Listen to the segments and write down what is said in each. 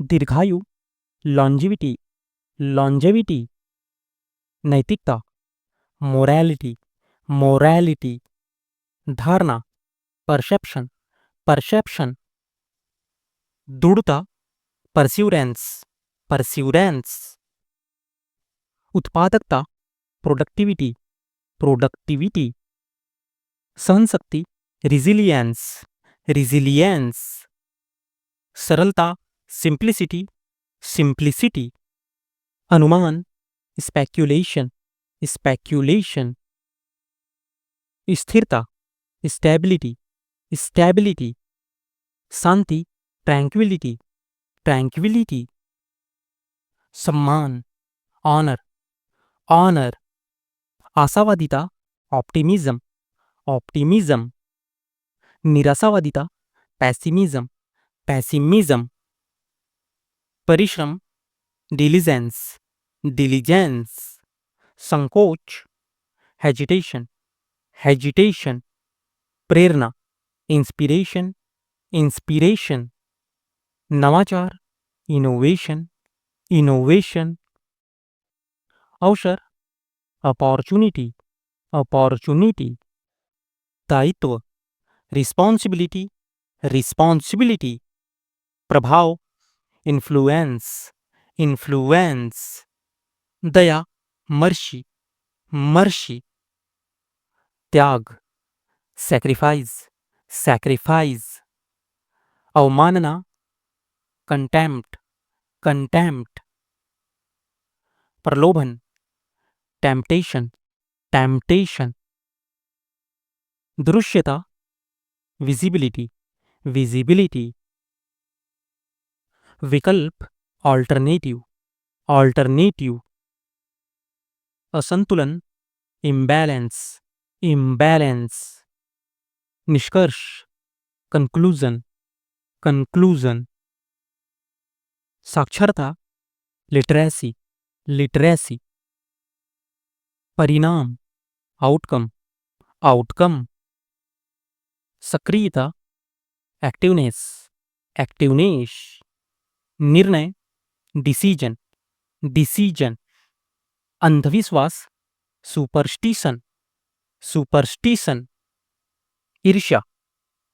दीर्घायु, longevity, longevity. नैतिकता, morality, morality. धारणा, परसेप्शन, परसेप्शन। दृढ़ता, परस्यूरेंस, परस्यूरेंस। उत्पादकता, प्रोडक्टिविटी, प्रोडक्टिविटी। सहनशक्ति, रिजिलियंस, रिजिलियंस। सरलता, सिंप्लिसिटी, सिंप्लिसिटी। अनुमान, स्पेक्यूलेशन, स्पेक्यूलेशन। स्थिरता, स्टेबिलिटी, स्टेबिलिटी। शांति, ट्रैंक्विलिटी, ट्रैंक्विलिटी। सम्मान, ऑनर, ऑनर। आशावादिता, ऑप्टिमिज्म, ऑप्टिमिज्म। निराशावादिता, पैसिमिज्म, पैसिमिज्म। परिश्रम, डिलीजेंस, डिलीजेंस। संकोच, हेजिटेशन, हेजिटेशन। प्रेरणा, इंस्पिरेशन, इंस्पिरेशन। नवाचार, इनोवेशन, इनोवेशन। अवसर, अपॉर्चुनिटी, अपॉर्चुनिटी। दायित्व, रिस्पॉन्सिबिलिटी, रिस्पॉन्सिबिलिटी। प्रभाव, इन्फ्लुएंस, इन्फ्लुएंस। दया, मर्शी, मर्शी। त्याग, सैक्रिफाइस, सैक्रिफाइस। अवमानना, कंटेम्प्ट, कंटेम्प्ट। प्रलोभन, टेम्पटेशन, टेम्पटेशन। दृश्यता, विजिबिलिटी, विजिबिलिटी। विकल्प, ऑल्टरनेटिव, ऑल्टरनेटिव। असंतुलन, इम्बैलेंस, इम्बैलेंस। निष्कर्ष, कंक्लूजन, कंक्लूजन। साक्षरता, लिटरेसी, लिटरेसी। परिणाम, आउटकम, आउटकम। सक्रियता, एक्टिवनेस, एक्टिवनेस। निर्णय, डिसीजन, डिसीजन। अंधविश्वास, सुपरस्टिशन, सुपरस्टिशन। ईर्ष्या,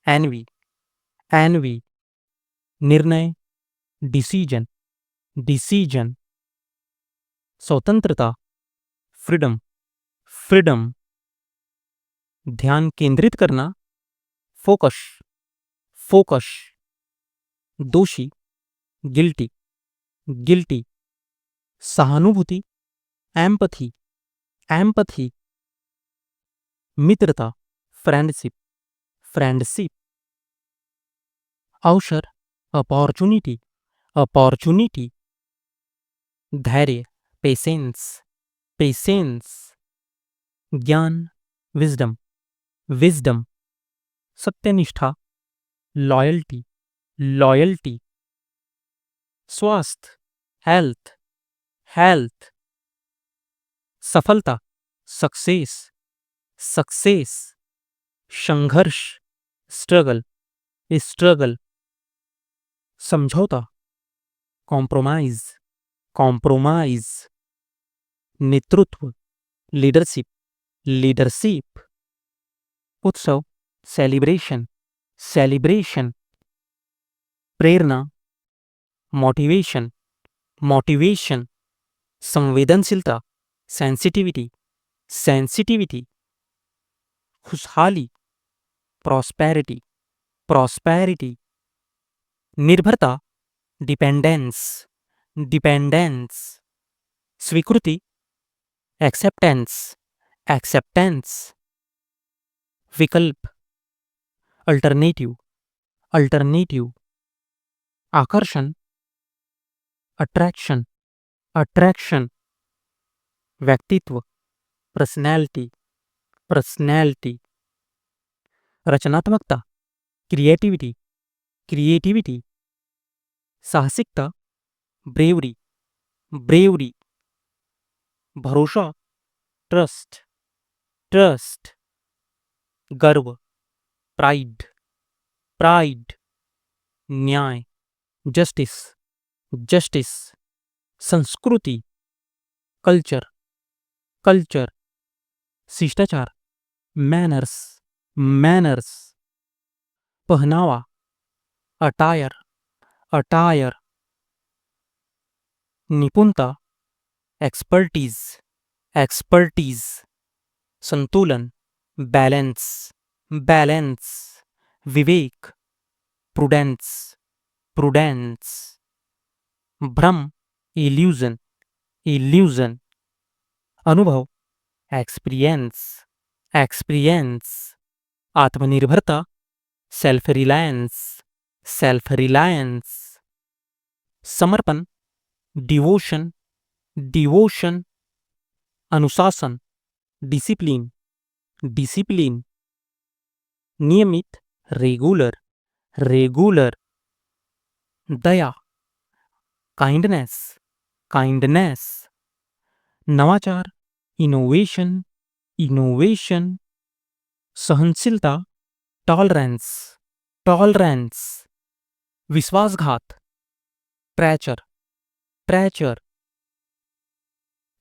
एनवी, एनवी। निर्णय, डिसीजन, डिसीजन। स्वतंत्रता, फ्रीडम, फ्रीडम। ध्यान केंद्रित करना, फोकस, फोकस। दोषी, गिल्टी, गिल्टी। सहानुभूति, एम्पथी, एम्पथी। मित्रता, फ्रेंडशिप, फ्रेंडशिप। अवसर, अपॉर्चुनिटी, अपॉर्चुनिटी। धैर्य, पेशेंस, पेशेंस। ज्ञान, विजडम, विजडम। सत्यनिष्ठा, लॉयल्टी, लॉयल्टी। स्वास्थ्य, हेल्थ, हेल्थ। सफलता, सक्सेस, सक्सेस। संघर्ष, स्ट्रगल, स्ट्रगल। समझौता, कॉम्प्रोमाइज, कॉम्प्रोमाइज। नेतृत्व, लीडरशिप, लीडरशिप। उत्सव, सेलिब्रेशन, सेलिब्रेशन। प्रेरणा, मोटिवेशन, मोटिवेशन। संवेदनशीलता, सेंसिटिविटी, सेंसिटिविटी। खुशहाली, प्रॉस्पेरिटी, प्रॉस्पेरिटी। निर्भरता, डिपेंडेंस, डिपेंडेंस। स्वीकृति, एक्सेप्टेंस, एक्सेप्टेंस। विकल्प, अल्टरनेटिव, अल्टरनेटिव। आकर्षण, अट्रैक्शन, अट्रैक्शन। व्यक्तित्व, पर्सनैलिटी, पर्सनैलिटी। रचनात्मकता, क्रिएटिविटी, क्रिएटिविटी। साहसिकता, ब्रेवरी, ब्रेवरी। भरोसा, ट्रस्ट, ट्रस्ट। गर्व, प्राइड, प्राइड। न्याय, जस्टिस, जस्टिस, संस्कृति, कल्चर, कल्चर, शिष्टाचार, मैनर्स, मैनर्स, पहनावा, अटायर, अटायर, निपुणता, एक्सपर्टीज, एक्सपर्टीज, संतुलन, बैलेंस, बैलेंस, विवेक, प्रूडेंस, प्रूडेंस, भ्रम, इल्यूजन, इल्यूजन, अनुभव, एक्सपीरियंस, एक्सपीरियंस, आत्मनिर्भरता, सेल्फ रिलायंस, सेल्फ रिलायंस, समर्पण, डिवोशन, डिवोशन, अनुशासन, डिसिप्लिन, डिसिप्लिन, नियमित, रेगुलर, रेगुलर, दया, काइंडनेस, काइंडनेस, नवाचार, इनोवेशन, इनोवेशन, सहनशीलता, टॉलरेंस, टॉलरेंस, विश्वासघात, ट्रैचर, ट्रैचर,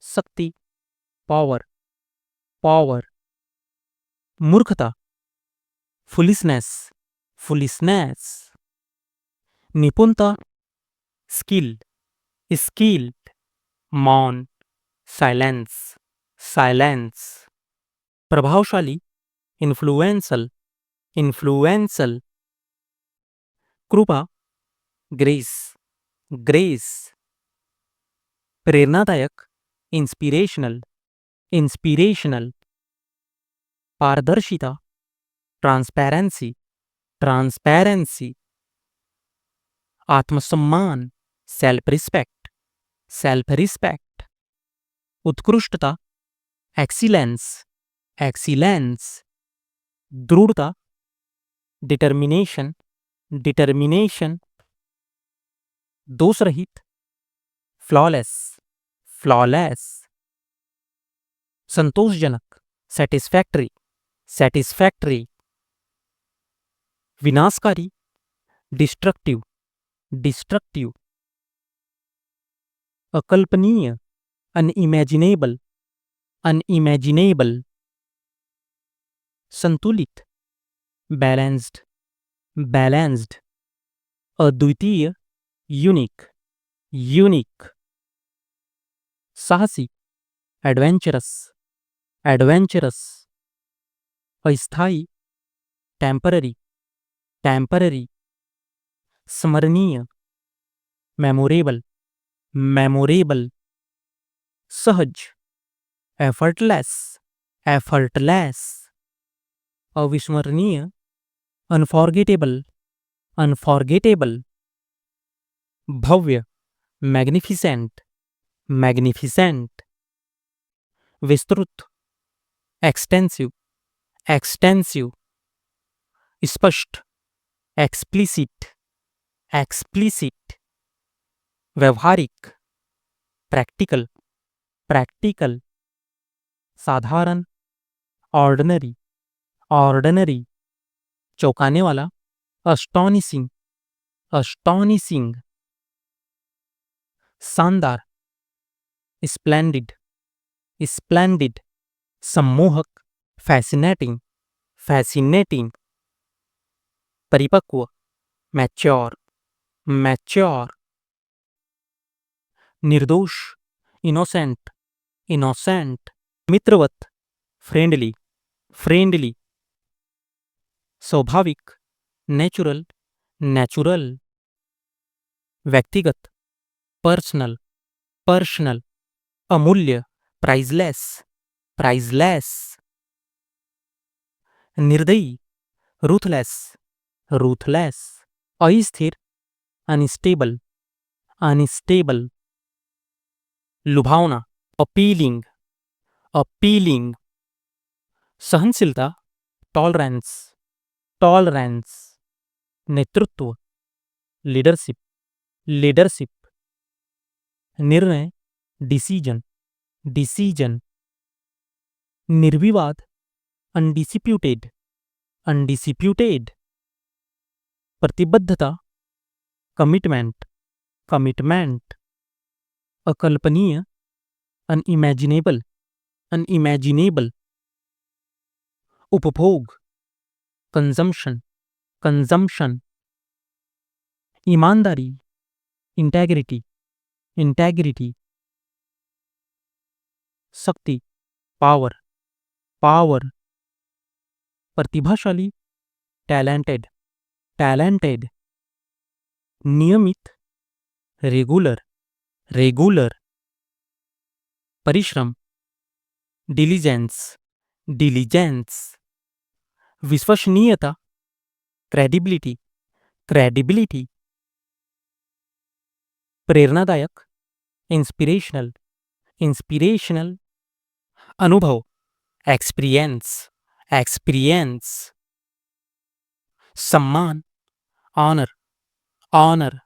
शक्ति, पावर, पावर, मूर्खता, फुलिशनेस, फुलिशनेस, निपुणता, स्किल, स्किल्ड, मौन, साइलेंस, साइलेंस, प्रभावशाली, इन्फ्लुएंसल, इन्फ्लुएंसल, कृपा, ग्रेस, ग्रेस, प्रेरणादायक, इंस्पिरेशनल, इंस्पिरेशनल, पारदर्शिता, ट्रांसपेरेंसी, ट्रांसपेरेंसी, आत्मसम्मान, सेल्फ रिस्पेक्ट, सेल्फ रिस्पेक्ट, उत्कृष्टता, एक्सीलेंस, एक्सीलेंस, दृढ़ता, डिटर्मिनेशन, डिटर्मिनेशन, दोषरहित, फ्लॉलेस, फ्लॉलेस, संतोषजनक, सेटिस्फैक्टरी, सेटिस्फैक्टरी, विनाशकारी, डिस्ट्रक्टिव, डिस्ट्रक्टिव, अकल्पनीय, अनइमेजिनेबल, अनइमेजिनेबल, संतुलित, बैलेंस्ड, बैलेंस्ड, अद्वितीय, यूनिक, यूनिक, साहसी, एडवेंचरस, एडवेंचरस, अस्थायी, टेम्पररी, टेम्पररी, स्मरणीय, मेमोरेबल, मेमोरेबल, सहज, एफर्टलेस, एफर्टलेस, अविस्मरणीय, अनफॉरगेटेबल, अनफॉरगेटेबल, भव्य, मैग्निफिसेंट, मैग्निफिसेंट, विस्तृत, एक्सटेंसिव, एक्सटेंसिव, स्पष्ट, एक्सप्लिसिट, एक्सप्लिसिट, व्यवहारिक, प्रैक्टिकल, प्रैक्टिकल, साधारण, ऑर्डिनरी, ऑर्डिनरी, चौंकाने वाला, अस्टॉनिशिंग, अस्टॉनिशिंग, शानदार, स्प्लेंडिड, स्प्लेंडिड, सम्मोहक, फैसिनेटिंग, फैसिनेटिंग, परिपक्व, मैच्योर, मैच्योर, निर्दोष, इनोसेंट, इनोसेंट, मित्रवत, फ्रेंडली, फ्रेंडली, स्वाभाविक, नेचुरल, नेचुरल, व्यक्तिगत, पर्सनल, पर्सनल, अमूल्य, प्राइजलेस, प्राइजलेस, निर्दयी, रूथलेस, रूथलेस, अस्थिर, अनस्टेबल, अनस्टेबल, लुभावना, अपीलिंग, अपीलिंग, सहनशीलता, टॉलरेंस, टॉलरेंस, नेतृत्व, लीडरशिप, लीडरशिप, निर्णय, डिसीजन, डिसीजन, निर्विवाद, अनडिस्प्यूटेड, अनडिस्प्यूटेड, प्रतिबद्धता, कमिटमेंट, कमिटमेंट, अकल्पनीय, अनइमेजिनेबल, अनइमेजिनेबल, उपभोग, कंजम्पशन, कंजम्पशन, ईमानदारी, इंटेग्रिटी, इंटेग्रिटी, शक्ति, पावर, पावर, प्रतिभाशाली, टैलेंटेड, टैलेंटेड, नियमित, रेगुलर, रेगुलर, परिश्रम, डिलीजेंस, डिलीजेंस, विश्वसनीयता, क्रेडिबिलिटी, क्रेडिबिलिटी, प्रेरणादायक, इंस्पिरेशनल, इंस्पिरेशनल, अनुभव, एक्सपीरियंस, एक्सपीरियंस, सम्मान, ऑनर, ऑनर,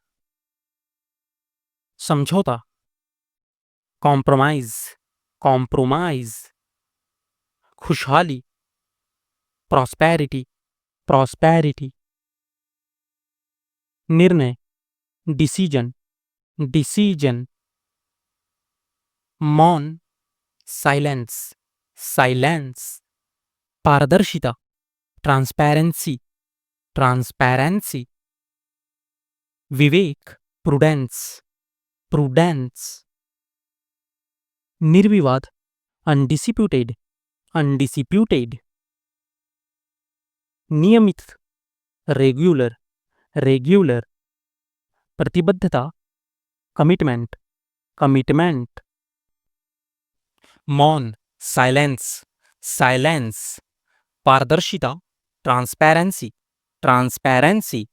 समझौता, कॉम्प्रोमाइज, कॉम्प्रोमाइज, खुशहाली, प्रॉस्पेरिटी, प्रॉस्पेरिटी, निर्णय, डिसीजन, डिसीजन, मौन, साइलेंस, साइलेंस, पारदर्शिता, ट्रांसपेरेंसी, ट्रांसपेरेंसी, विवेक, प्रूडेंस, प्रूडेंस, निर्विवाद, अनडिस्प्यूटेड, अनडिस्प्यूटेड, नियमित, रेगुलर, रेगुलर, प्रतिबद्धता, कमिटमेंट, कमिटमेंट, मौन, साइलेंस, साइलेंस, पारदर्शिता, ट्रांसपेरेंसी, ट्रांसपेरेंसी,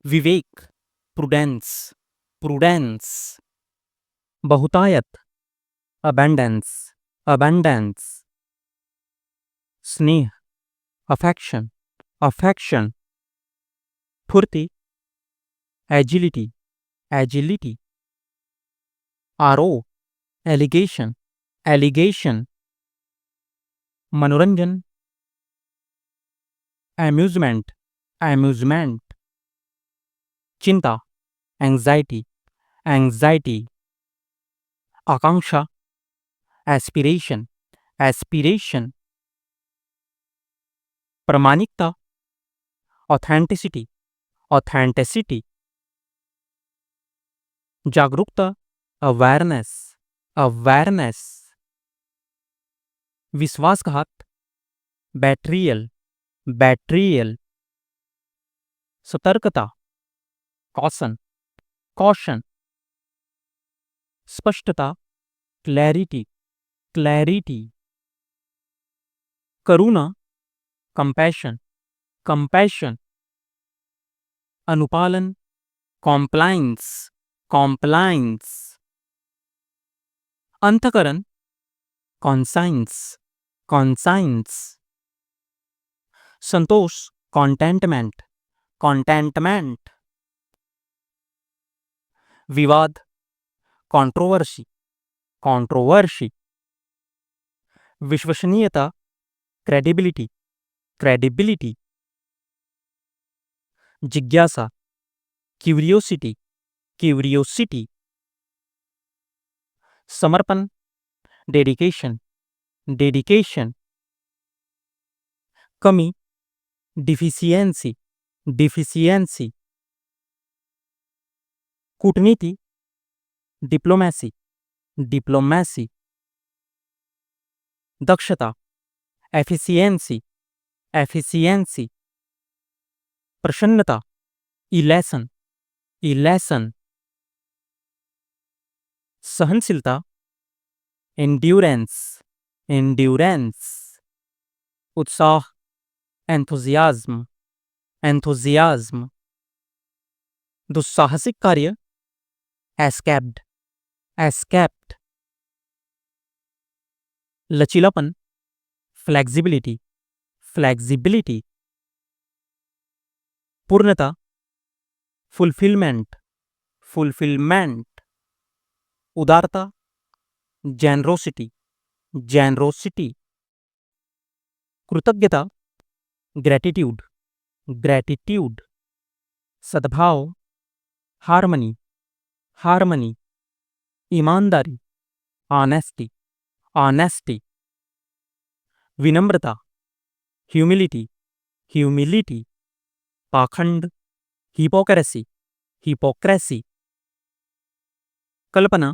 विवेक, प्रूडेंस, प्रूडेंस, बहुतायत, अबेंडेंस, अबेंडेंस, स्नेह, अफेक्शन, अफेक्शन, फुर्ती, एजिलिटी, एजिलिटी, आरोप, एलिगेशन, एलिगेशन, मनोरंजन, एम्यूजमेंट, एम्यूजमेंट, चिंता, एंजाइटी, एंजाइटी, आकांक्षा, एस्पिरेशन, एस्पिरेशन, प्रामाणिकता, ऑथेंटिसिटी, ऑथेंटिसिटी, जागरूकता, अवेयरनेस, अवेयरनेस, विश्वासघात, बैट्रियल, बैट्रियल, सतर्कता, कॉशन, कॉशन, स्पष्टता, क्लैरिटी, क्लैरिटी, करुणा, कंपैशन, कंपैशन, अनुपालन, कॉम्प्लायंस, कॉम्प्लायंस, अंतकरण, कॉन्साइंस, कॉन्साइंस, संतोष, कॉन्टेंटमेंट, कॉन्टेंटमेंट, विवाद, कंट्रोवर्सी, कंट्रोवर्सी, विश्वसनीयता, क्रेडिबिलिटी, क्रेडिबिलिटी, जिज्ञासा, क्यूरियोसिटी, क्यूरियोसिटी, समर्पण, डेडिकेशन, डेडिकेशन, कमी, डिफिशियंसी, डिफिशियंसी, कूटनीति, डिप्लोमेसी, डिप्लोमेसी, दक्षता, एफिशिएंसी, एफिशिएंसी, प्रसन्नता, इलेसन, इलेसन, सहनशीलता, एंड्योरेंस, एंड्योरेंस, उत्साह, एंथुजियाज्म, एंथुजियाज्म, दुस्साहसिक कार्य, एस्केप्ड, एस्केप्ड, लचीलापन, फ्लेक्सिबिलिटी, फ्लेक्सिबिलिटी, पूर्णता, फुलफिलमेंट, फुलफिलमेंट, उदारता, जेनरोसिटी, जेनरोसिटी, कृतज्ञता, ग्रैटिट्यूड, ग्रैटिट्यूड, सद्भाव, हार्मनी, हार्मनी, ईमानदारी, ऑनेस्टी, ऑनेस्टी, विनम्रता, ह्यूमिलिटी, ह्यूमिलिटी, पाखंड, हिपोक्रेसी, हिपोक्रेसी, कल्पना,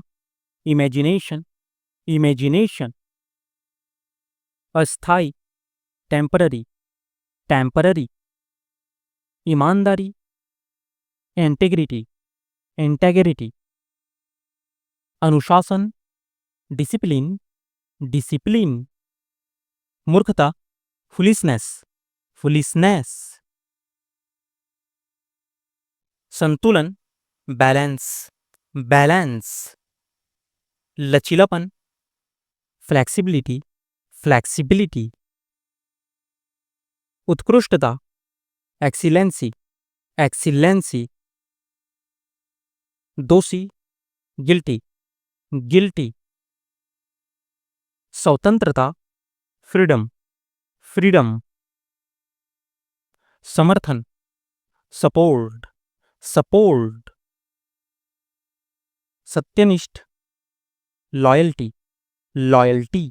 इमेजिनेशन, इमेजिनेशन, अस्थाई, टेम्पररी, टेम्पररी, ईमानदारी, इंटेग्रिटी, इंटेग्रिटी, अनुशासन, डिसिप्लिन, डिसिप्लिन, मूर्खता, फुलिसनेस, फुलिसनेस, संतुलन, बैलेंस, बैलेंस, लचीलापन, फ्लेक्सिबिलिटी, फ्लेक्सिबिलिटी, उत्कृष्टता, एक्सीलेंसी, एक्सीलेंसी, दोषी, गिल्टी, गिल्टी, स्वतंत्रता, फ्रीडम, फ्रीडम, समर्थन, सपोर्ट, सपोर्ट, सत्यनिष्ठ, लॉयल्टी, लॉयल्टी,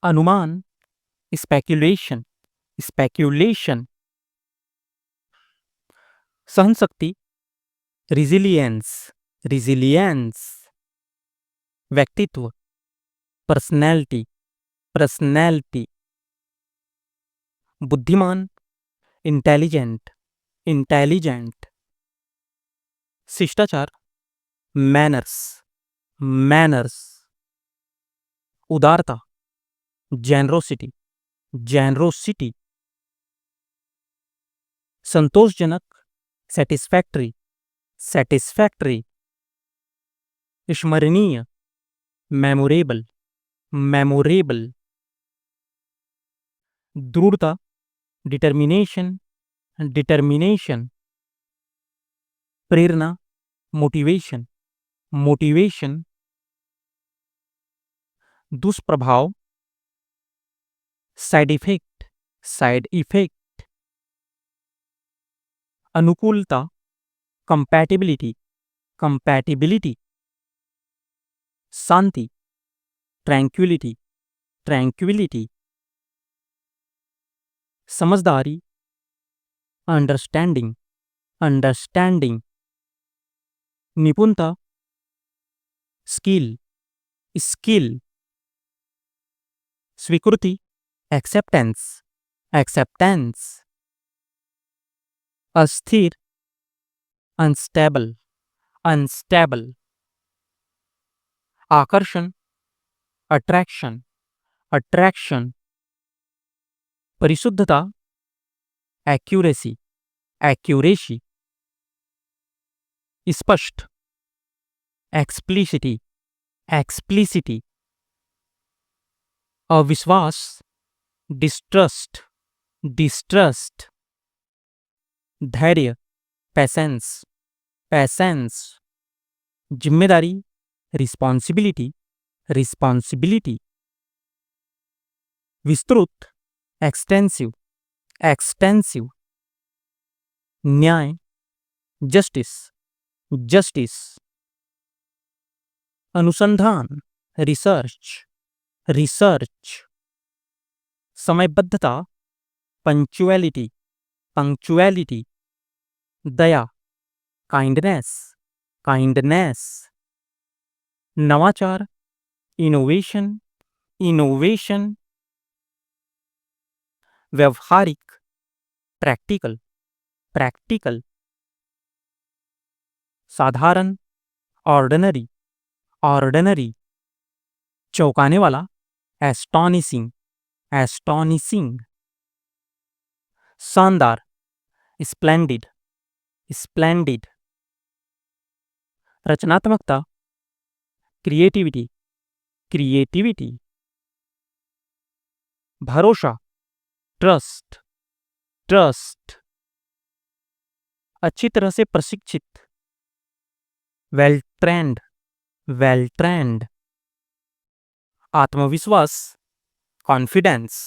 अनुमान, स्पेक्युलेशन, स्पेक्युलेशन, सहनशक्ति, रिजिलियंस, रिजिलियंस, व्यक्तित्व, पर्सनैलिटी, पर्सनैलिटी, बुद्धिमान, इंटेलिजेंट, इंटेलिजेंट, शिष्टाचार, मैनर्स, मैनर्स, उदारता, जेनरोसिटी, जेनरोसिटी, संतोषजनक, सेटिस्फैक्टरी, सेटिस्फैक्टरी, स्मरणीय, मेमोरेबल, मेमोरेबल, दृढ़ता, डिटर्मिनेशन, डिटर्मिनेशन, प्रेरणा, मोटिवेशन, मोटिवेशन, दुष्प्रभाव, साइड इफेक्ट, साइड इफेक्ट, अनुकूलता, कंपैटिबिलिटी, कंपैटिबिलिटी, शांति, ट्रैंक्विलिटी, ट्रैंक्विलिटी, समझदारी, अंडरस्टैंडिंग, अंडरस्टैंडिंग, निपुणता, स्किल, स्किल, स्वीकृति, एक्सेप्टेंस, एक्सेप्टेंस, अस्थिर, अनस्टेबल, अनस्टेबल, आकर्षण, अट्रैक्शन, अट्रैक्शन, परिशुद्धता, एक्यूरेसी, एक्यूरेसी, स्पष्ट, एक्सप्लिसिटी, एक्सप्लिसिटी, अविश्वास, डिस्ट्रस्ट, डिस्ट्रस्ट, धैर्य, पैसेंस, पैसेंस, जिम्मेदारी, रिस्पॉन्सिबिलिटी, रिस्पॉन्सिबिलिटी, विस्तृत, एक्सटेंसिव, एक्सटेंसिव, न्याय, जस्टिस, जस्टिस, अनुसंधान, रिसर्च, रिसर्च, समयबद्धता, पंक्चुअलिटी, पंक्चुअलिटी, दया, काइंडनेस, काइंडनेस, नवाचार, इनोवेशन, इनोवेशन, व्यवहारिक, प्रैक्टिकल, प्रैक्टिकल, साधारण, ऑर्डिनरी, ऑर्डिनरी, चौंकाने वाला, एस्टॉनिशिंग, एस्टॉनिशिंग, शानदार, स्प्लेंडिड, स्प्लेंडिड, रचनात्मकता, क्रिएटिविटी, क्रिएटिविटी, भरोसा, ट्रस्ट, ट्रस्ट, अच्छी तरह से प्रशिक्षित, वेल ट्रेंड, वेल ट्रेंड, आत्मविश्वास, कॉन्फिडेंस,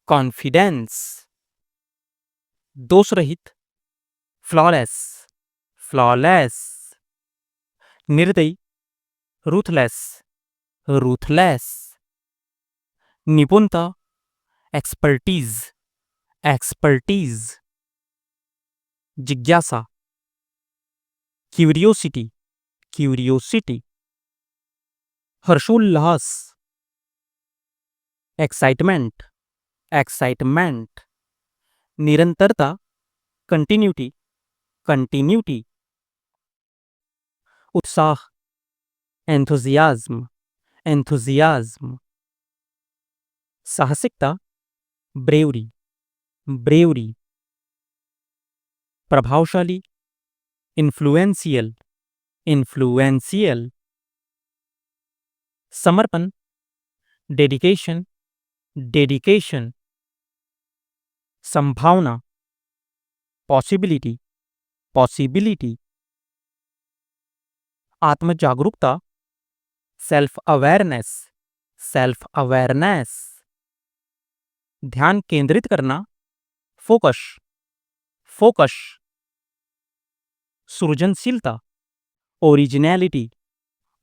कॉन्फिडेंस, दोष रहित, फ्लॉलेस, फ्लॉलेस, निर्दयी, रूथलेस, रूथलेस। निपुणता, एक्सपर्टीज, एक्सपर्टीज। जिज्ञासा, क्यूरियोसिटी, क्यूरियोसिटी। हर्षोल्लास, एक्साइटमेंट, एक्साइटमेंट। निरंतरता, कंटिन्यूटी, कंटिन्यूटी। उत्साह, एंथुजियाज्म, एंथुजियाज्म। साहसिकता, ब्रेवरी, ब्रेवरी। प्रभावशाली, इन्फ्लुएंशियल, इन्फ्लुएंशियल। समर्पण, डेडिकेशन, डेडिकेशन। संभावना, पॉसिबिलिटी, पॉसिबिलिटी। आत्मजागरूकता, सेल्फ अवेयरनेस, सेल्फ अवेयरनेस। ध्यान केंद्रित करना, फोकस, फोकस। सृजनशीलता, ओरिजिनैलिटी,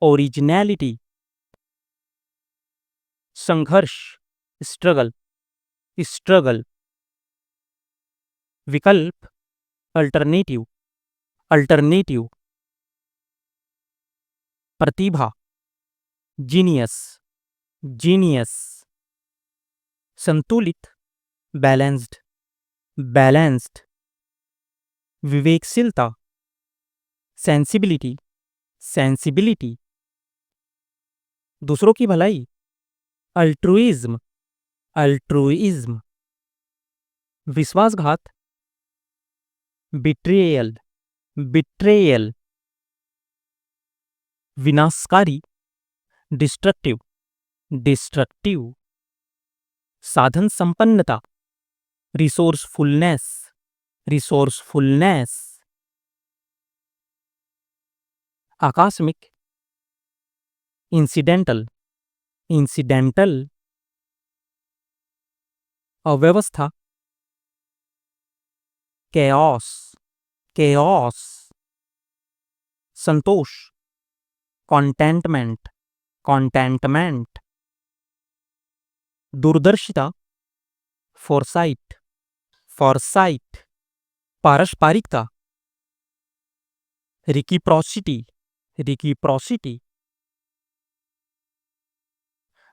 ओरिजिनैलिटी। संघर्ष, स्ट्रगल, स्ट्रगल। विकल्प, अल्टरनेटिव, अल्टरनेटिव। प्रतिभा, जीनियस, जीनियस। संतुलित, बैलेंस्ड, बैलेंस्ड। विवेकशीलता, सेंसिबिलिटी, सेंसिबिलिटी। दूसरों की भलाई, अल्ट्रुइज्म, अल्ट्रुइज्म। विश्वासघात, बिट्रेयल, बिट्रेयल। विनाशकारी, डिस्ट्रक्टिव, डिस्ट्रक्टिव। साधन संपन्नता, रिसोर्सफुलनेस, रिसोर्सफुलनेस। आकस्मिक, इंसिडेंटल, इंसिडेंटल। अव्यवस्था, केओस, केओस। संतोष, कॉन्टेंटमेंट, कॉन्टेंटमेंट। दूरदर्शिता, फोरसाइट, फोरसाइट। पारस्परिकता, रिकिप्रोसिटी, रिकिप्रोसिटी।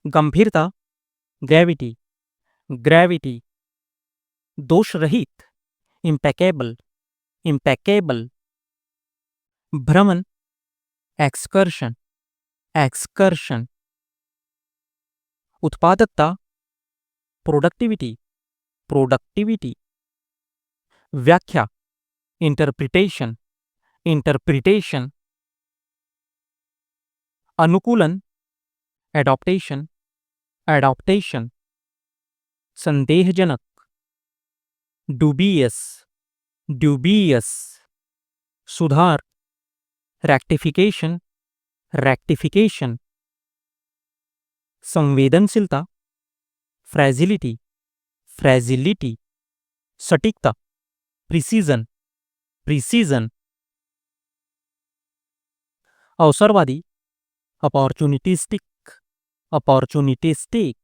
गंभीरता, ग्रेविटी, ग्रेविटी। दोष रहित, इम्पेकेबल, इम्पेकेबल। भ्रमण, एक्सकर्शन, एक्सकर्शन। उत्पादकता, प्रोडक्टिविटी, प्रोडक्टिविटी। व्याख्या, इंटरप्रिटेशन, इंटरप्रिटेशन। अनुकूलन, एडॉप्टेशन, एडॉप्टेशन। संदेहजनक, डूबियस, ड्यूबियस। सुधार, रेक्टिफिकेशन, रेक्टिफिकेशन। संवेदनशीलता, फ्रेजिलिटी, फ्रेजिलिटी। सटीकता, प्रिसीजन, प्रिसीजन। अवसरवादी, अपॉर्चुनिटिस्टिक, अपॉर्चुनिटिस्टिक।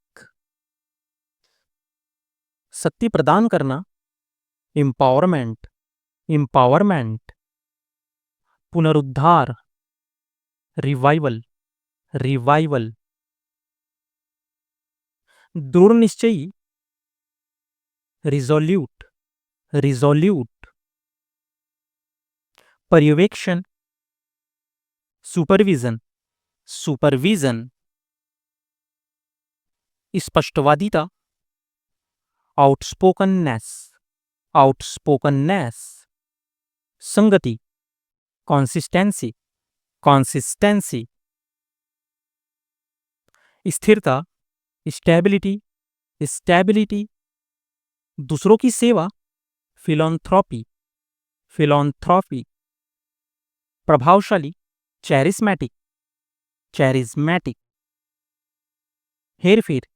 शक्ति प्रदान करना, एम्पावरमेंट, एम्पावरमेंट। पुनरुद्धार, रिवाइवल, रिवाइवल। दृढ़ निश्चयी, रिजोल्यूट, रिजोल्यूट। पर्यवेक्षण, सुपरविजन, सुपरविजन। स्पष्टवादिता, आउटस्पोकननेस, आउटस्पोकननेस। संगति, कंसिस्टेंसी, कंसिस्टेंसी। स्थिरता, स्टेबिलिटी, स्टेबिलिटी। दूसरों की सेवा, फिलॉन्थ्रोपी, फिलॉन्थ्रोपी। प्रभावशाली, चैरिस्मेटिक, चैरिस्मेटिक। हेरफेर,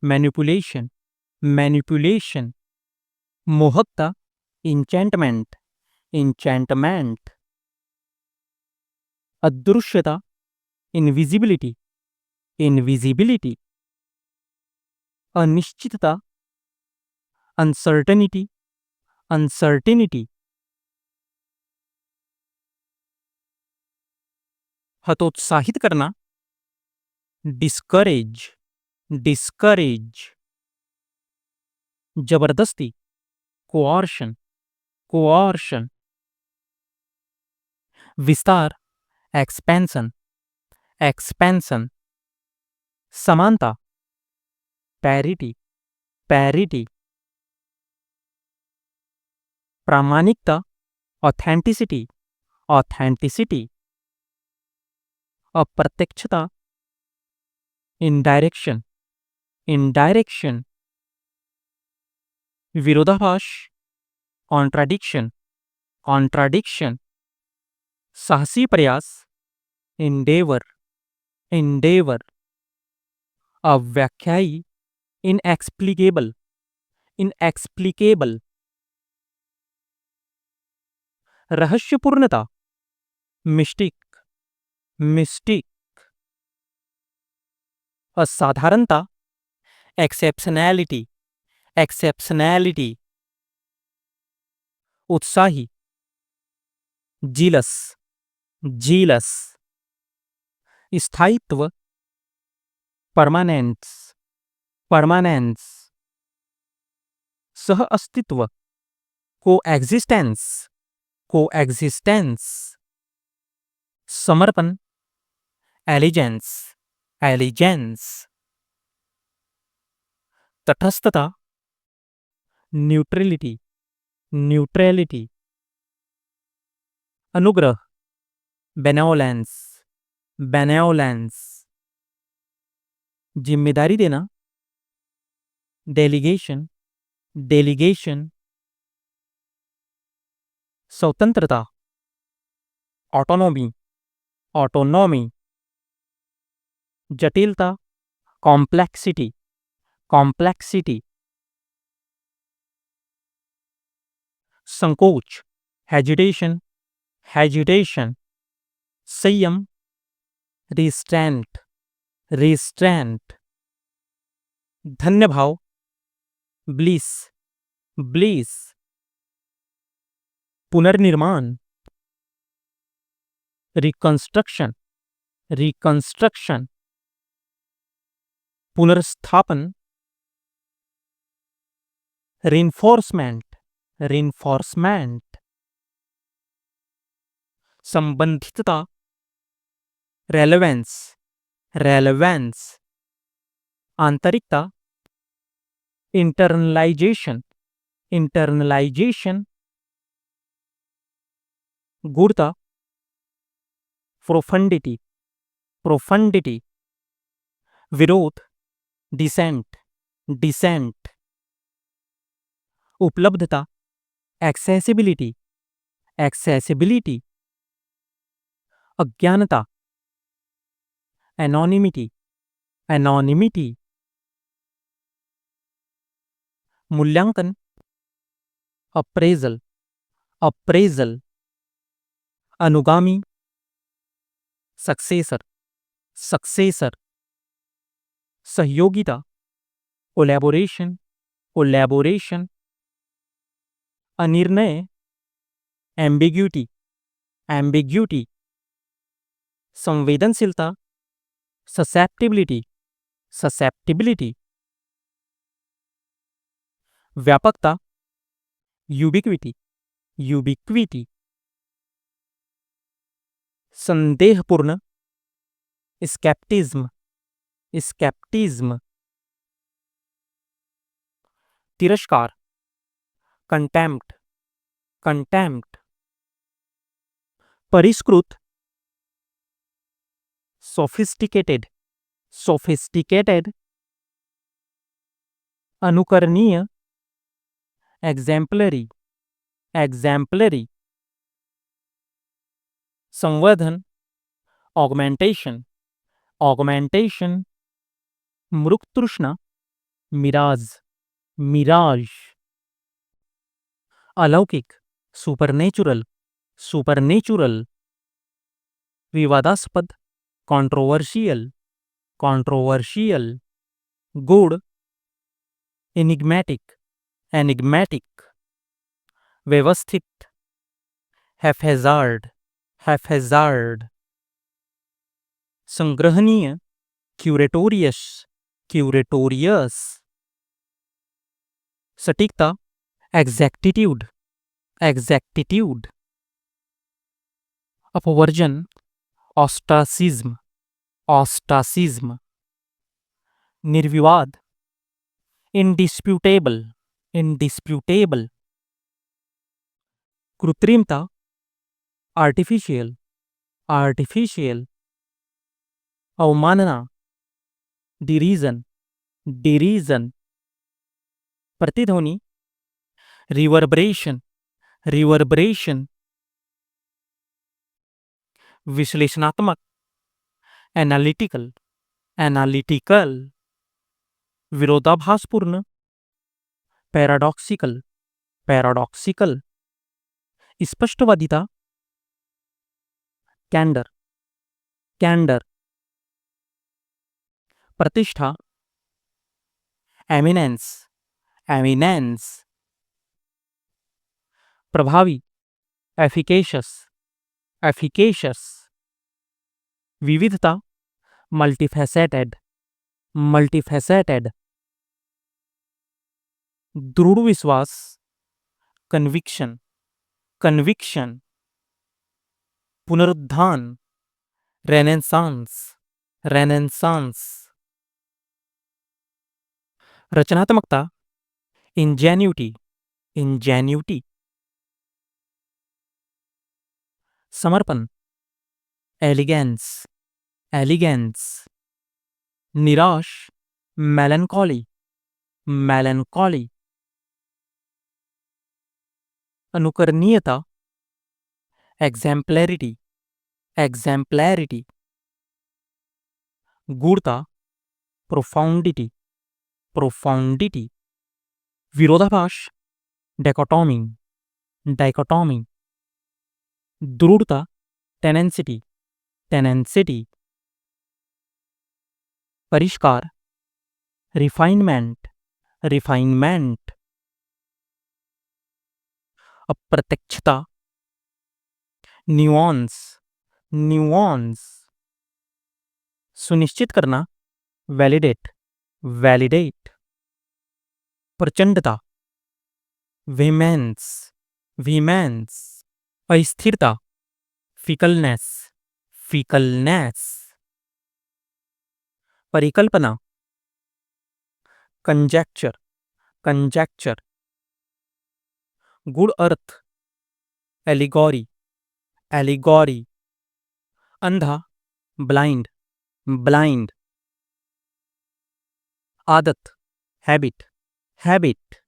मैनिपुलेशन, मैनिपुलेशन। मोहकता, इंचेंटमेंट, इंचेंटमेंट। अदृश्यता, इनविजिबिलिटी, इनविजिबिलिटी, अनिश्चितता, अनसर्टेनिटी, अनसर्टेनिटी, हतोत्साहित करना, डिस्करेज, डिस्करेज, जबरदस्ती, कोआर्शन, कोआर्शन, विस्तार, एक्सपेंशन, एक्सपेंशन, समानता, पैरिटी, पैरिटी, प्रामाणिकता, ऑथेंटिसिटी, ऑथेंटिसिटी, अप्रत्यक्षता, इनडायरेक्शन, इनडायरेक्शन, विरोधाभास, कॉन्ट्राडिक्शन, कॉन्ट्राडिक्शन, साहसी प्रयास, इंडेवर, इंडेवर, अव्याख्यायी, इनएक्सप्लिकेबल, इनएक्सप्लिकेबल, रहस्यपूर्णता, मिस्टिक, मिस्टिक, असाधारणता, एक्सेप्शनैलिटी, एक्सेप्शनैलिटी, उत्साही, जीलस, जीलस, स्थायित्व, परमानेंस, परमानेंस, सह अस्तित्व, कोएग्जिस्टेंस, कोएग्जिस्टेंस, समर्पण, एलिजेंस, एलिजेंस, तटस्थता, न्यूट्रलिटी, न्यूट्रलिटी, अनुग्रह, बेनेवोलेंस, बेनेवोलेंस, जिम्मेदारी देना, डेलीगेशन, डेलीगेशन, स्वतंत्रता, ऑटोनॉमी, ऑटोनॉमी, जटिलता, कॉम्प्लेक्सिटी, कॉम्प्लेक्सिटी, संकोच, हेजिटेशन, हेजिटेशन, संयम, रिस्ट्रेंट, रिस्ट्रेंट, धन्यभाव, ब्लिस, ब्लिस, पुनर्निर्माण, रिकंस्ट्रक्शन, रिकंस्ट्रक्शन, पुनर्स्थापन, रिइंफोर्समेंट, रिइंफोर्समेंट, संबंधितता, रेलेवेंस, रेलेवेंस, आंतरिकता, इंटरनलाइजेशन, इंटरनलाइजेशन, गूढ़ता, प्रोफंडिटी, प्रोफंडिटी, विरोध, डिसेंट, डिसेंट, उपलब्धता, एक्सेसिबिलिटी, एक्सेसिबिलिटी, अज्ञानता, एनोनिमिटी, एनोनिमिटी, मूल्यांकन, अप्रेजल, अप्रेजल, अनुगामी, सक्सेसर, सक्सेसर, सहयोगिता, कोलैबोरेशन, कोलैबोरेशन, अनिर्णय, एम्बिग्यूटी, एम्बिग्यूटी, संवेदनशीलता, ससेप्टिबिलिटी, ससेप्टिबिलिटी, व्यापकता, यूबिक्विटी, यूबिक्विटी, संदेहपूर्ण, स्केप्टिज्म, स्केप्टिज्म, तिरस्कार, कंटेम्प्ट, कंटेम्प्ट, परिष्कृत, सोफिस्टिकेटेड, सोफिस्टिकेटेड, अनुकरणीय, एग्जेम्पलरी, एग्जेम्पलरी, संवर्धन, ऑगमेंटेशन, ऑगमेंटेशन, मृगतृष्णा, मिराज, मिराज, अलौकिक, सुपरनेचुरल, सुपरनेचुरल, विवादास्पद, controversial, controversial, गूढ़, enigmatic, enigmatic, व्यवस्थित, haphazard, haphazard, संग्रहणीय, curatorious, curatorious, सटीकता, exactitude, exactitude, अपवर्जन, ostracism, ostracism, निर्विवाद, indisputable, indisputable, कृत्रिमता, artificial, artificial, अवमानना, derision, derision, प्रतिध्वनि, reverberation, reverberation, विश्लेषणात्मक, एनालिटिकल, एनालिटिकल, विरोधाभासपूर्ण, पैराडॉक्सिकल, पैराडॉक्सिकल, स्पष्टवादिता, कैंडर, कैंडर, प्रतिष्ठा, एमिनेंस, एमिनेंस, प्रभावी, एफिकेशस, एफिकेशस, विविधता, मल्टीफैसेटेड, मल्टीफैसेटेड, दृढ़ विश्वास, कन्विक्शन, कन्विक्शन, पुनरुत्थान, रेनेसांस, रेनेसांस, रचनात्मकता, इंजेन्यूटी, इंजेन्यूटी, समर्पण, एलिगेंस, एलिगेंस, निराश, मेलनकॉली, मेलनकॉली, अनुकरणीयता, एग्जैम्पलैरिटी, एग्जैम्पलैरिटी, गूढ़ता, प्रोफाउंडिटी, प्रोफाउंडिटी, विरोधाभास, डायकोटोमी, डायकोटोमी, दृढ़ता, टेनेंसिटी, टेनेंसिटी, परिष्कार, रिफाइनमेंट, रिफाइनमेंट, अप्रत्यक्षता, न्यूआंस, न्यूआंस, सुनिश्चित करना, वैलिडेट, वैलिडेट, प्रचंडता, वेमेंस, वीमेंस, अस्थिरता, फिकलनेस, फिकलनेस, परिकल्पना, कंजेक्चर, कंजेक्चर, गूढ़ अर्थ, एलिगोरी, एलिगोरी, अंधा, ब्लाइंड, ब्लाइंड, आदत, हैबिट, हैबिट,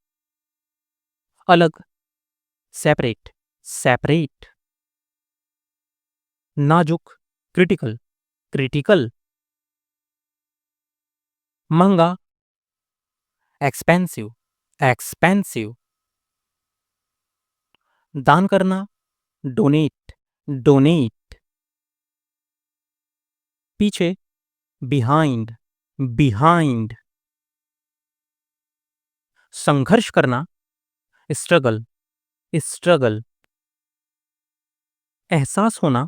अलग, सेपरेट, सेपरेट, नाजुक, क्रिटिकल, क्रिटिकल, महंगा, एक्सपेंसिव, एक्सपेंसिव, दान करना, डोनेट, डोनेट, पीछे, बिहाइंड, बिहाइंड, संघर्ष करना, स्ट्रगल, स्ट्रगल, एहसास होना,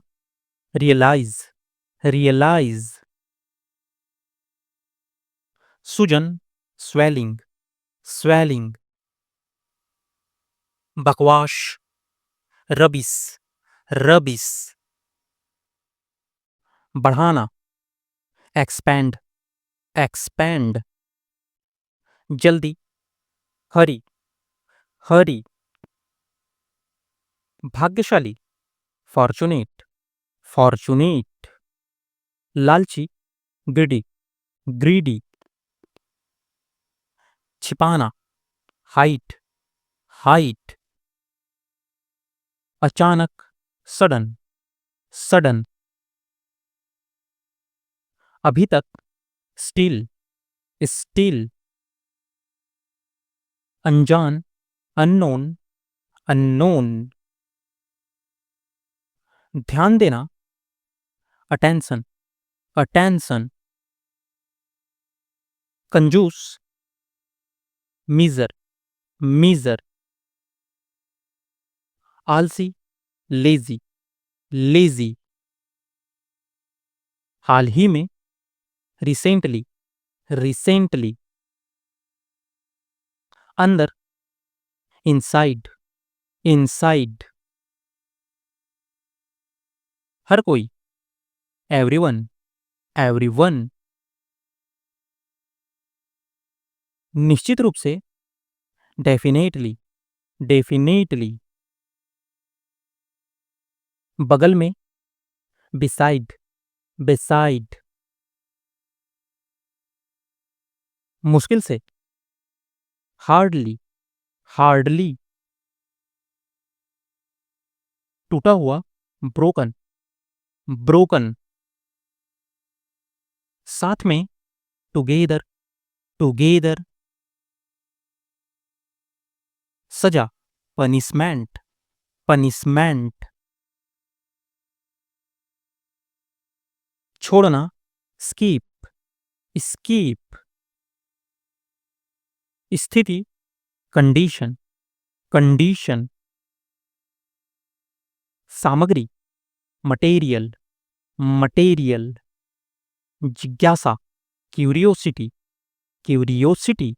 रियलाइज, रियलाइज, सूजन, स्वेलिंग, स्वेलिंग, बकवास, रबिस, रबिस, बढ़ाना, एक्सपैंड, एक्सपैंड, जल्दी, हरी, हरी, भाग्यशाली, फॉर्चुनेट, फॉर्चुनेट, लालची, ग्रीडी, ग्रीडी, छिपाना, हाइट, हाइट, अचानक, सडन, सडन, अभी तक, स्टिल, स्टिल, अनजान, अननोन, अननोन, ध्यान देना, अटेंशन, अटेंशन। कंजूस, मीजर, मीजर। आलसी, लेजी, लेजी। हाल ही में, रिसेंटली, रिसेंटली। अंदर, इनसाइड, इनसाइड। हर कोई, एवरीवन, एवरीवन। निश्चित रूप से, डेफिनेटली, डेफिनेटली। बगल में, बिसाइड, बिसाइड। मुश्किल से, हार्डली, हार्डली। टूटा हुआ, ब्रोकन, ब्रोकन। साथ में, टुगेदर, टुगेदर। सजा, पनिशमेंट, पनिशमेंट। छोड़ना, स्कीप, स्कीप। स्थिति, कंडीशन, कंडीशन। सामग्री, मटेरियल, मटेरियल। जिज्ञासा, क्यूरियोसिटी, क्यूरियोसिटी।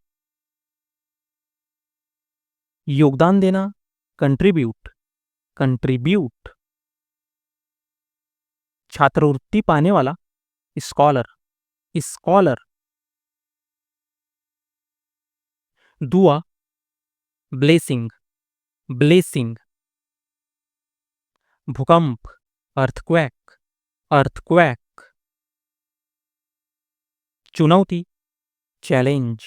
योगदान देना, कंट्रीब्यूट, कंट्रीब्यूट। छात्रवृत्ति पाने वाला, स्कॉलर, स्कॉलर। दुआ, ब्लेसिंग, ब्लेसिंग। भूकंप, अर्थक्वेक, अर्थक्वेक। चुनौती, चैलेंज,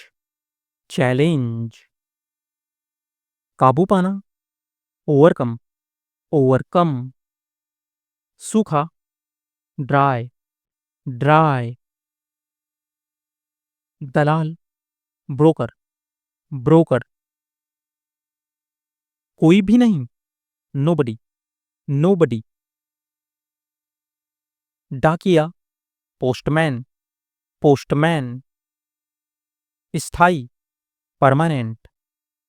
चैलेंज। काबू पाना, ओवरकम, ओवरकम। सूखा, ड्राई, ड्राई। दलाल, ब्रोकर, ब्रोकर। कोई भी नहीं, नोबडी, नोबडी। डाकिया, पोस्टमैन, पोस्टमैन। स्थाई, परमानेंट,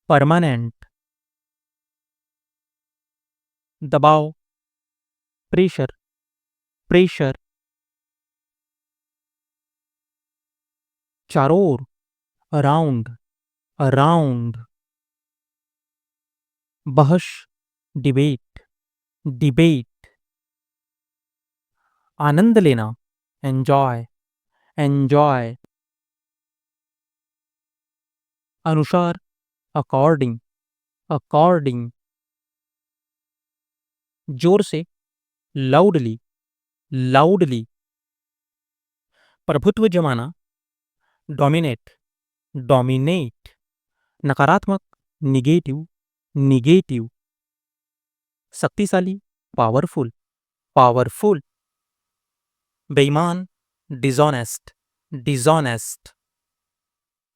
परमानेंट। दबाव, प्रेशर, प्रेशर। चारों ओर, अराउंड, अराउंड। बहस, डिबेट, डिबेट। आनंद लेना, एंजॉय, एंजॉय। अनुसार, अकॉर्डिंग, अकॉर्डिंग। जोर से, लाउडली, लाउडली। प्रभुत्व जमाना, डोमिनेट, डोमिनेट। नकारात्मक, निगेटिव, निगेटिव। शक्तिशाली, पावरफुल, पावरफुल। बेईमान, डिजॉनेस्ट, डिजॉनेस्ट।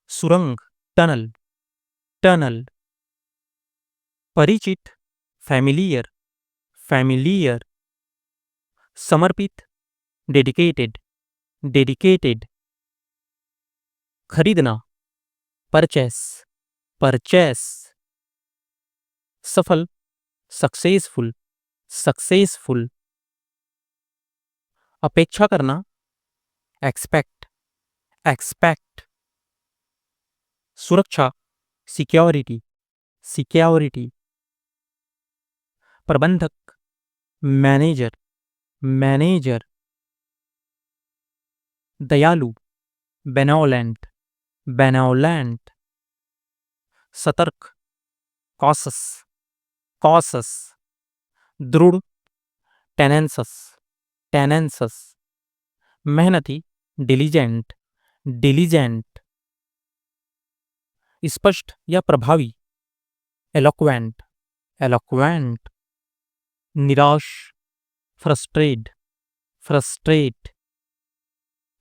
सुरंग, टनल, टनल। परिचित, फैमिलियर, फैमिलियर। समर्पित, डेडिकेटेड, डेडिकेटेड। खरीदना, परचेस, परचेस। सफल, सक्सेसफुल, सक्सेसफुल। अपेक्षा करना, एक्सपेक्ट, एक्सपेक्ट। सुरक्षा, सिक्योरिटी, सिक्योरिटी। प्रबंधक, मैनेजर, मैनेजर। दयालु, बेनोलेंट, बेनोलेंट। सतर्क, कॉसस, कॉसस। दृढ़, टेनेंसस, टेनेंसस। मेहनती, डिलीजेंट, डिलीजेंट। स्पष्ट या प्रभावी, एलोक्वेंट, एलोक्वेंट। निराश, फ्रस्ट्रेट, फ्रस्ट्रेट।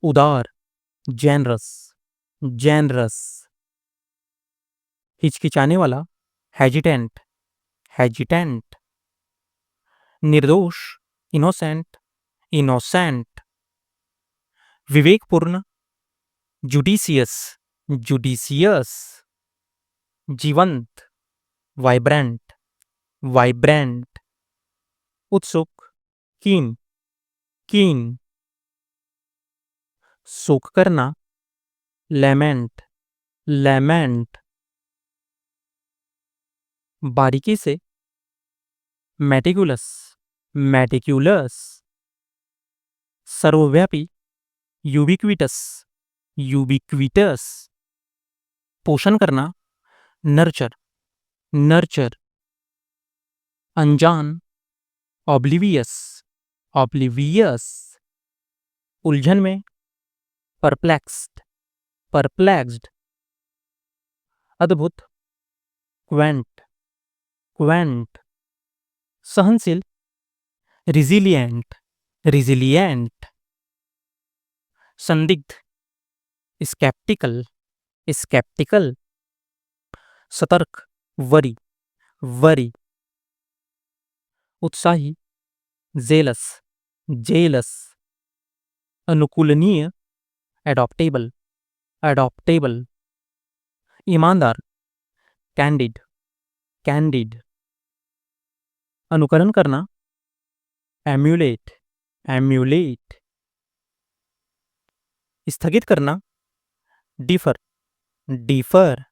उदार, जेनरस, जेनरस। हिचकिचाने वाला, हेजिटेंट, हेजिटेंट। निर्दोष, इनोसेंट, इनोसेंट, विवेकपूर्ण, जुडिशियस, जुडिशियस, जीवंत, वाइब्रेंट, वाइब्रेंट, उत्सुक, कीन, कीन, शोक करना, लेमेंट, लेमेंट, बारीकी से, मेटिकुलस, मेटिकुलस, सर्वव्यापी, यूबिक्विटस, यूबिक्विटस, पोषण करना, नर्चर, नर्चर, अनजान, ऑब्लिवियस, ऑब्लिवियस, उलझन में, परप्लेक्स्ड, परप्लेक्स्ड, अद्भुत, क्वेंट, क्वेंट, सहनशील, रिजिलिएंट, रिजिलिएंट, संदिग्ध, स्केप्टिकल, स्केप्टिकल, सतर्क, वरी, वरी, उत्साही, जेलस, जेलस, अनुकूलनीय, एडॉप्टेबल, एडॉप्टेबल, ईमानदार, कैंडिड, कैंडिड, अनुकरण करना, एम्यूलेट, एम्यूलेट, स्थगित करना, डिफर, डिफर,